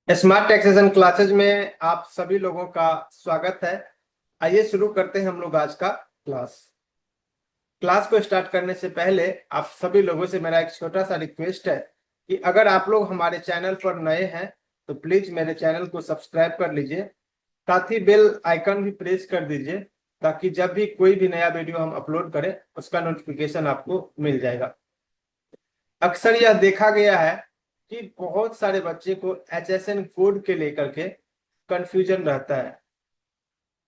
Smart taxation classes में आप सभी लोगों का स्वागत है। आइए शुरू करते हैं हम लोग आज का क्लास को स्टार्ट करने से पहले आप सभी लोगों से मेरा एक छोटा सा रिक्वेस्ट है कि अगर आप लोग हमारे चैनल पर नए हैं तो प्लीज मेरे चैनल को सब्सक्राइब कर लीजिए, साथ ही बेल आइकन भी प्रेस कर दीजिए ताकि जब भी कोई भी नया वीडियो हम अपलोड करें उसका नोटिफिकेशन आपको मिल जाएगा। अक्सर यह देखा गया है कि बहुत सारे बच्चे को एचएसएन कोड के लेकर के कंफ्यूजन रहता है।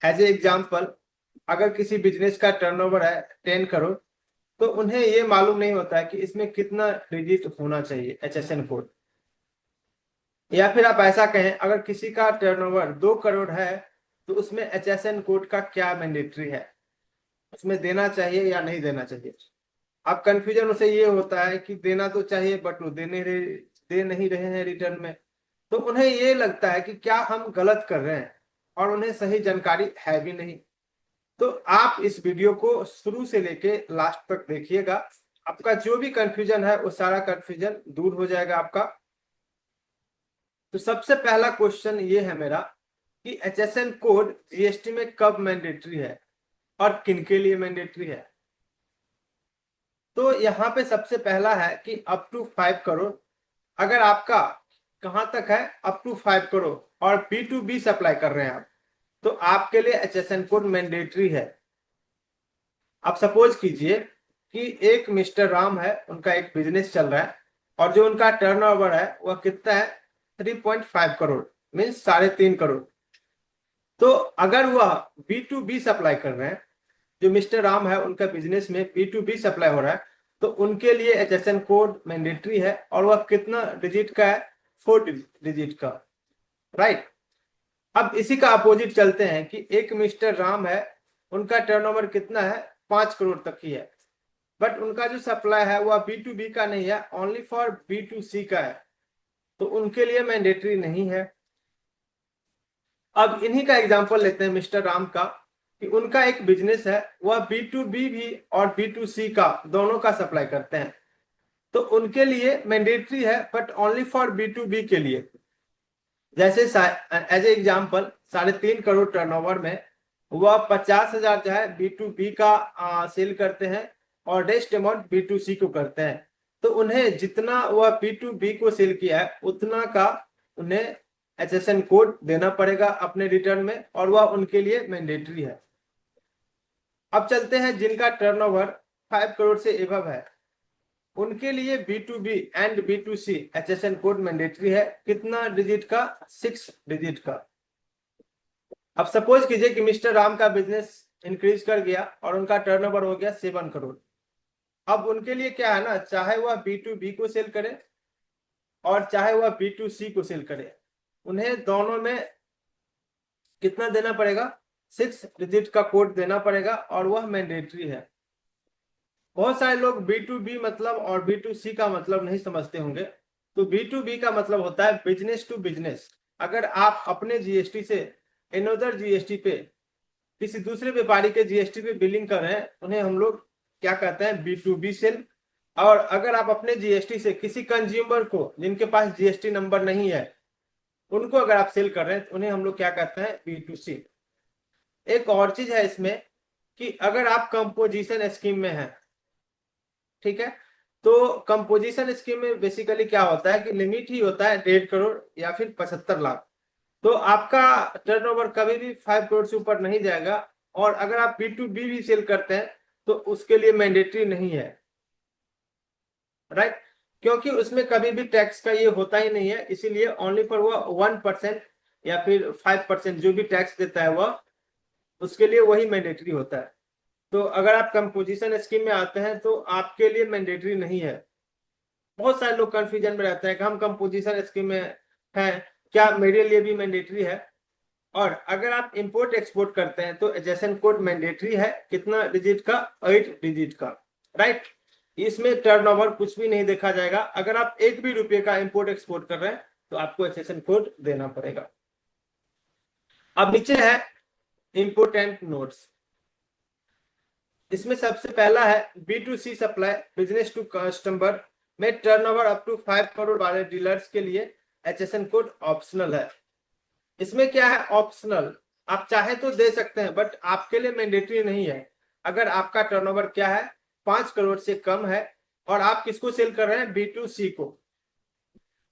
एज ए एग्जाम्पल, अगर किसी बिजनेस का टर्नओवर है 10 करोड़, तो उन्हें ये मालूम नहीं होता है कि इसमें कितना डिजिट होना चाहिए एचएसएन कोड। या फिर आप ऐसा कहें, अगर किसी का टर्नओवर 2 करोड़ है तो उसमें एचएसएन कोड का क्या मैंडेटरी है, उसमें देना चाहिए या नहीं देना चाहिए। अब कंफ्यूजन उसे ये होता है कि देना तो चाहिए बट वो दे नहीं रहे हैं रिटर्न में, तो उन्हें ये लगता है कि क्या हम गलत कर रहे हैं और उन्हें सही जानकारी है भी नहीं। तो आप इस वीडियो को शुरू से लेके लास्ट तक देखिएगा, आपका जो भी कंफ्यूजन है वो सारा कंफ्यूजन दूर हो जाएगा आपका। तो सबसे पहला क्वेश्चन ये है मेरा कि एचएसएन कोड जीएसटी में कब मैंडेटरी है और किन के लिए मैंडेटरी है। तो यहाँ पे सबसे पहला है कि अप टू 5 करोड़। अगर आपका कहां तक है अप टू 5 करोड़ और B2B सप्लाई कर रहे हैं आप, तो आपके लिए एचएसएन कोड मैंडेटरी है। आप सपोज कीजिए कि एक मिस्टर राम है, उनका एक बिजनेस चल रहा है और जो उनका टर्नओवर है वह कितना है 3.5 करोड़, मीन्स 3.5 करोड़। तो अगर वह B2B सप्लाई कर रहे हैं, जो मिस्टर राम है उनका बिजनेस में B2B सप्लाई हो रहा है, तो उनके लिए एचएसएन कोड मैंडेटरी है और वह कितना डिजिट का है 4 डिजिट का, राइट। अब इसी का अपोजिट चलते हैं कि एक मिस्टर राम है, उनका टर्नओवर कितना है 5 करोड़ तक ही है, बट उनका जो सप्लाई है वह B2B का नहीं है, ओनली फॉर B2C का है, तो उनके लिए मैंडेटरी नहीं है। अब इन्हीं का एग्जांपल लेते हैं मिस्टर राम का कि उनका एक बिजनेस है, वह B2B भी और B2C का दोनों का सप्लाई करते हैं, तो उनके लिए मैंडेटरी है बट ओनली फॉर B2B के लिए। जैसे as a example 3.5 crore turnover में वह 50,000 जो है B2B का सेल करते हैं और रेस्ट अमाउंट B2C को करते हैं, तो उन्हें जितना वह B2B को सेल किया है उतना का उन्हें एचएसएन कोड देना पड़ेगा अपने रिटर्न में और वह उनके लिए मैंडेटरी है। अब चलते हैं जिनका टर्नओवर 5 करोड़ से एबव है, उनके लिए B2B and B2C HSN code mandatory है। कितना डिजिट का 6 डिजिट का। अब सपोज कीजिए कि मिस्टर राम का बिजनेस इंक्रीज कर गया और उनका टर्नओवर हो गया 7 करोड़। अब उनके लिए क्या है ना, चाहे वह B2B को सेल करे और चाहे वह B2C को सेल करे, उन्हें दोनों में कितना देना पड़ेगा 6 डिजिट का कोड देना पड़ेगा और वह मैंडेटरी है। बहुत सारे लोग B2B मतलब और B2C का मतलब नहीं समझते होंगे। तो B2B का मतलब होता है बिजनेस टू बिजनेस। अगर आप अपने जीएसटी से अनदर जीएसटी पे किसी दूसरे व्यापारी के जीएसटी पे बिलिंग कर रहे हैं, उन्हें हम लोग क्या कहते हैं B2B सेल। और अगर आप अपने जीएसटी से किसी कंज्यूमर को जिनके पास जीएसटी नंबर नहीं है उनको अगर आप सेल कर रहे हैं तो उन्हें हम लोग क्या कहते हैं B2C। एक और चीज है इसमें कि अगर आप कंपोजिशन स्कीम में हैं, ठीक है, तो कंपोजिशन स्कीम में बेसिकली क्या होता है कि लिमिट ही होता है 1.5 करोड़ या फिर 75 लाख। तो आपका टर्नओवर कभी भी 5 करोड़ से ऊपर नहीं जाएगा। और अगर आप B2B भी सेल करते हैं तो उसके लिए मैंडेटरी नहीं है, राइट, क्योंकि उसमें कभी भी टैक्स का ये होता ही नहीं है, इसीलिए ओनली फॉर वो 1% या फिर 5% जो भी टैक्स देता है वह उसके लिए वही मैंडेटरी होता है। तो अगर आप कंपोजिशन स्कीम में आते हैं तो आपके लिए मैंडेटरी नहीं है। बहुत सारे लोग कंफ्यूजन में रहते हैं कि हम कंपोजिशन स्कीम में हैं, क्या मेरे लिए भी मैंडेटरी है। और अगर आप इंपोर्ट एक्सपोर्ट करते हैं तो एचएसएन कोड मैंडेटरी है, कितना डिजिट का 8 डिजिट का, राइट। इसमें टर्नओवर कुछ भी नहीं देखा जाएगा। अगर आप 1 भी रुपये का इंपोर्ट एक्सपोर्ट कर रहे हैं तो आपको एचएसएन कोड देना पड़ेगा। अब नीचे है इंपोर्टेंट नोट्स। इसमें सबसे पहला है B2C supply business to customer में टर्नओवर अप टू 5 करोड़ वाले डीलर्स के लिए HSN कोड ऑप्शनल है। इसमें क्या है ऑप्शनल, आप चाहे तो दे सकते हैं बट आपके लिए मैंडेटरी नहीं है। अगर आपका टर्नओवर क्या है 5 करोड़ से कम है और आप किसको सेल कर रहे हैं B2C को।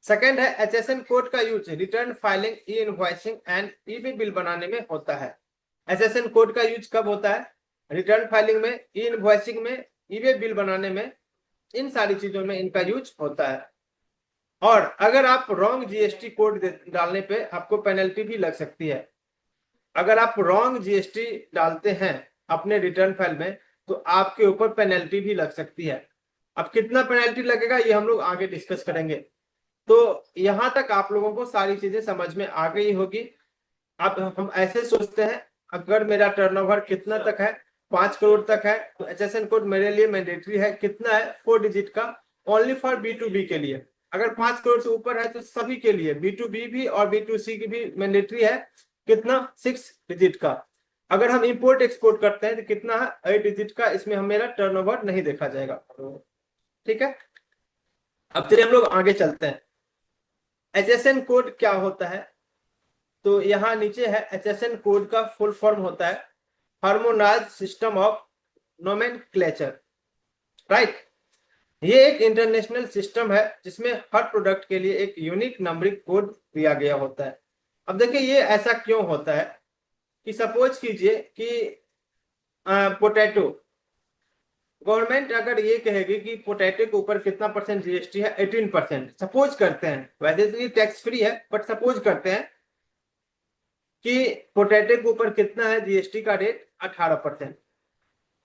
सेकंड है HSN कोड का use return filing, E invoicing and E bill बनाने में होता है। HSN कोड का यूज कब होता है? रिटर्न फाइलिंग में, ई इनवॉइसिंग में, ई बिल बनाने में, इन सारी चीजों में इनका यूज होता है। और अगर आप रॉन्ग GST कोड डालने पे आपको पेनल्टी भी लग सकती है। अगर आप रॉन्ग GST डालते हैं अपने रिटर्न फाइल में तो आपके ऊपर पेनल्टी भी लग सकती है। अब कितना पेनल्टी लगेगा ये हम लोग आगे डिस्कस करेंगे। तो यहां तक आप लोगों को सारी चीजें समझ में आ गई होगी। अब हम ऐसे सोचते हैं अगर मेरा टर्नओवर कितना तक है 5 करोड़ तक है तो HSN कोड मेरे लिए मैंडेटरी है। कितना है 4 डिजिट का, ओनली फॉर B2B के लिए। अगर 5 करोड़ से ऊपर है तो सभी के लिए, B2B भी और B2C की भी मैंडेटरी है। कितना 6 डिजिट का। अगर हम इंपोर्ट एक्सपोर्ट करते हैं तो कितना है 8 डिजिट का। इसमें हम मेरा टर्नओवर नहीं देखा जाएगा। ठीक है, अब चलिए हम लोग आगे चलते हैं। HSN कोड क्या होता है? तो यहाँ नीचे है HSN कोड का फुल फॉर्म होता है harmonised system of nomenclature, right. ये एक इंटरनेशनल सिस्टम है जिसमें हर प्रोडक्ट के लिए एक यूनिक नंबरिंग कोड दिया गया होता है। अब देखिए ये ऐसा क्यों होता है कि सपोज कीजिए कि पोटैटो, गवर्नमेंट अगर ये कहेगी कि पोटैटो के ऊपर कितना परसेंट GST है 18%, सपोज करते हैं, वैसे तो ये टैक्स फ्री है बट सपोज करते हैं कि पोटैटो के ऊपर कितना है GST का रेट 18%।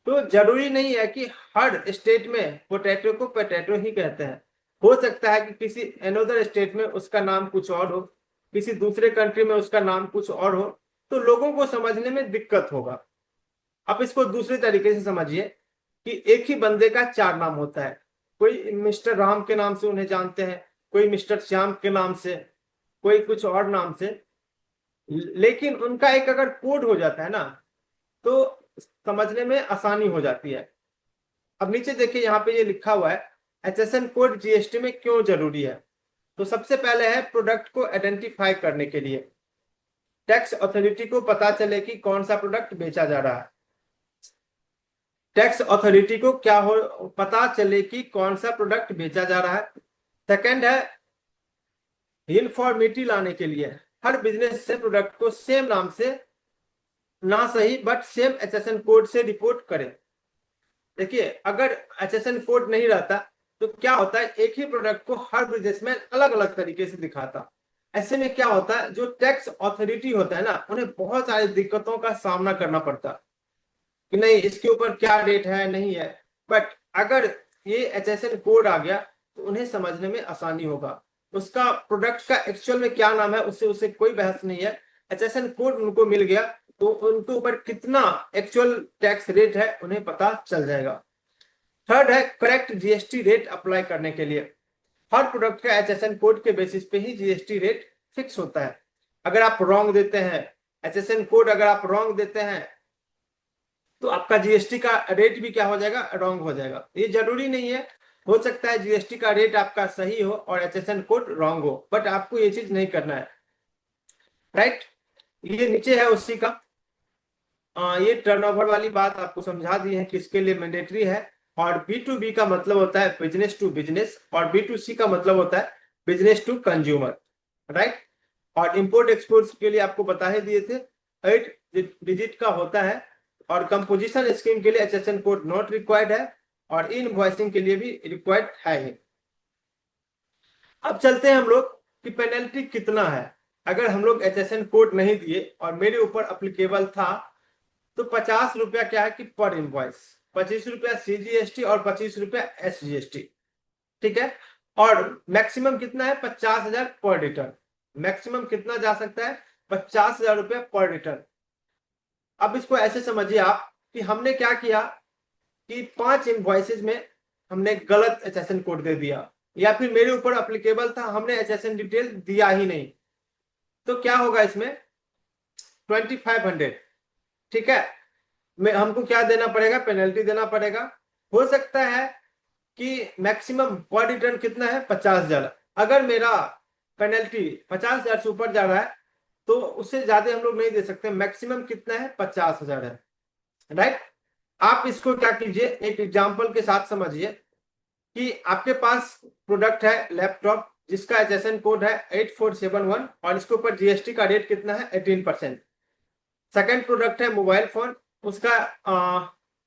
तो जरूरी नहीं है कि हर स्टेट में पोटैटो को पोटैटो ही कहते हैं। हो सकता है कि किसी अनदर स्टेट में उसका नाम कुछ और हो, किसी दूसरे कंट्री में उसका नाम कुछ और हो, तो लोगों को समझने में दिक्कत होगा। आप इसको दूसरे तरीके से समझिए कि एक ही बंदे का 4 नाम होता है। कोई मिस्टर राम के नाम से उन्हें जानते हैं, कोई मिस्टर श्याम के नाम से, कोई कुछ और नाम से, लेकिन उनका एक अगर कोड हो जाता है ना तो समझने में आसानी हो जाती है। अब नीचे देखिए यहाँ पे ये लिखा हुआ है HSN कोड GST में क्यों जरूरी है। तो सबसे पहले है प्रोडक्ट को आइडेंटिफाई करने के लिए, टैक्स अथॉरिटी को पता चले कि कौन सा प्रोडक्ट बेचा जा रहा है। टैक्स अथॉरिटी को क्या हो पता चले कि कौन सा प्रोडक्ट बेचा जा रहा है। सेकंड है यूनिफॉर्मिटी लाने के लिए, हर बिजनेस से प्रोडक्ट को सेम नाम से ना सही बट सेम HSN कोड से रिपोर्ट करें। देखिए अगर HSN कोड नहीं रहता तो क्या होता है एक ही प्रोडक्ट को हर बिजनेसमैन अलग अलग तरीके से दिखाता। ऐसे में क्या होता है जो टैक्स अथॉरिटी होता है ना उन्हें बहुत सारी दिक्कतों का सामना करना पड़ता कि नहीं इसके ऊपर क्या रेट है नहीं है। बट अगर ये HSN कोड आ गया तो उन्हें समझने में आसानी होगा। उसका प्रोडक्ट का एक्चुअल में क्या नाम है उससे उसे कोई बहस नहीं है। HSN कोड उनको मिल गया तो उनके ऊपर कितना एक्चुअल टैक्स रेट है उन्हें पता चल जाएगा। थर्ड है करेक्ट GST रेट अप्लाई करने के लिए, हर प्रोडक्ट का HSN कोड के बेसिस पे ही GST रेट फिक्स होता है। अगर आप रॉन्ग देते हैं HSN कोड, अगर आप रॉन्ग देते हैं तो आपका GST का रेट भी क्या हो जाएगा रॉन्ग हो जाएगा। ये जरूरी नहीं है, हो सकता है GST का रेट आपका सही हो और HSN कोड रॉन्ग हो, बट आपको ये चीज नहीं करना है, राइट। ये नीचे है उसी का ये टर्नओवर वाली बात आपको समझा दी है किसके लिए मैंडेटरी है। और B2B का मतलब होता है बिजनेस टू बिजनेस और B2C का मतलब होता है बिजनेस टू कंज्यूमर, राइट। और इंपोर्ट एक्सपोर्ट के लिए आपको बता ही दिए थे 8 डिजिट का होता है। और कंपोजिशन स्कीम के लिए HSN कोड नॉट रिक्वायर्ड है और इनवॉइसिंग के लिए भी रिक्वायर्ड है। अब चलते हैं हम लोग कि पेनल्टी कितना है। अगर हम लोग HSN कोड नहीं दिए और मेरे ऊपर अप्लीकेबल था तो 50 रुपया क्या है कि पर इनवॉइस, 25 रुपया CGST और 25 रुपया SGST, ठीक है। और मैक्सिमम कितना है 50,000 पर रिटर्न, मैक्सिमम कितना जा सकता है 50,000 रुपया पर रिटर्न। अब इसको ऐसे समझिए आप कि हमने क्या किया कि 5 इनवॉइसेज में हमने गलत HSN कोड दे दिया या फिर मेरे ऊपर अप्लीकेबल था हमने HSN डिटेल दिया ही नहीं, तो क्या होगा इसमें 2500, ठीक है। हमको क्या देना पड़ेगा पेनल्टी देना पड़ेगा। हो सकता है कि मैक्सिमम पर रिटर्न कितना है 50,000। अगर मेरा पेनल्टी 50,000 से ऊपर जा रहा है तो उससे ज्यादा हम लोग नहीं दे सकते, मैक्सिमम कितना है 50,000 है, राइट। आप इसको क्या कीजिए, एक एग्जांपल के साथ समझिए कि आपके पास प्रोडक्ट है लैपटॉप जिसका HSN कोड है 8471 और इसके ऊपर जीएसटी का रेट कितना है 18%। सेकंड प्रोडक्ट है मोबाइल फोन, उसका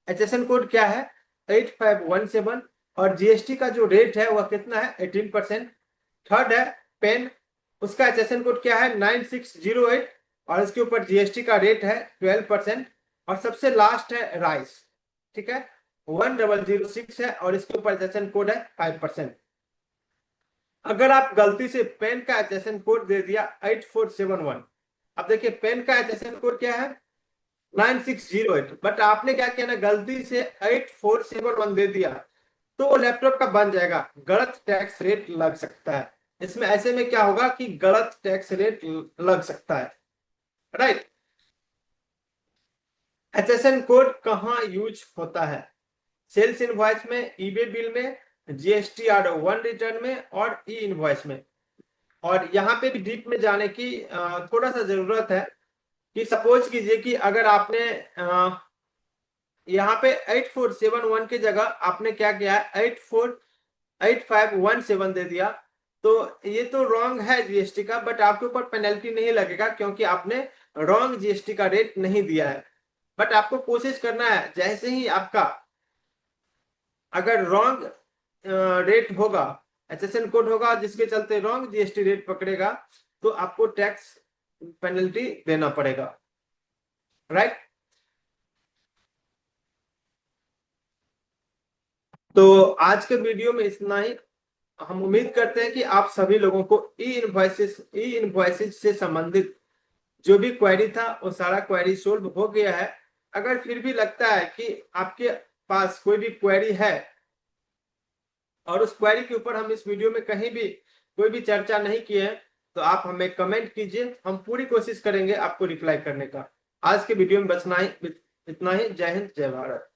HSN कोड क्या है 8517 और जीएसटी का जो रेट है वह कितना है 18%। थर्ड है पेन, उसका HSN कोड क्या है 9608 और इसके ऊपर जीएसटी का रेट है 12%। और सबसे लास्ट है राइस, ठीक है 1006 है और इसके ऊपर HSN कोड है 5%। अगर आप गलती से पेन का HSN कोड दे दिया 8471, अब देखिए पेन का HSN कोड क्या है 9608, बट आपने क्या किया ना गलती से 8471 दे दिया तो लैपटॉप का बन जाएगा, गलत टैक्स रेट लग सकता है इसमें। ऐसे में क्या होगा कि गलत टैक्स रेट लग सकता है, राइट। HSN कोड कहाँ यूज होता है, सेल्स इनवॉइस में, ईबे बिल में, GSTR1 रिटर्न में और ई इनवॉइस में। और यहाँ पे भी डीप में जाने की थोड़ा सा जरूरत है कि सपोज कीजिए कि अगर आपने यहाँ पे 8471 की जगह आपने क्या किया है 848517 दे दिया, तो ये तो रॉन्ग है जीएसटी का, बट आपके ऊपर पेनल्टी नहीं लगेगा क्योंकि आपने रॉन्ग जीएसटी का रेट नहीं दिया है। बट आपको कोशिश करना है जैसे ही आपका अगर रॉन्ग रेट होगा, HSN कोड होगा जिसके चलते रॉन्ग जीएसटी रेट पकड़ेगा तो आपको टैक्स पेनल्टी देना पड़ेगा, राइट। तो आज के वीडियो में इतना ही। हम उम्मीद करते हैं कि आप सभी लोगों को ई इनवॉइसेस से संबंधित जो भी क्वेरी था वो सारा क्वेरी सोल्व हो गया है। अगर फिर भी लगता है कि आपके पास कोई भी क्वेरी है और उस क्वेरी के ऊपर हम इस वीडियो में कहीं भी कोई भी चर्चा नहीं किए हैं तो आप हमें कमेंट कीजिए, हम पूरी कोशिश करेंगे आपको रिप्लाई करने का। आज के वीडियो में बस इतना ही। जय हिंद, जय भारत।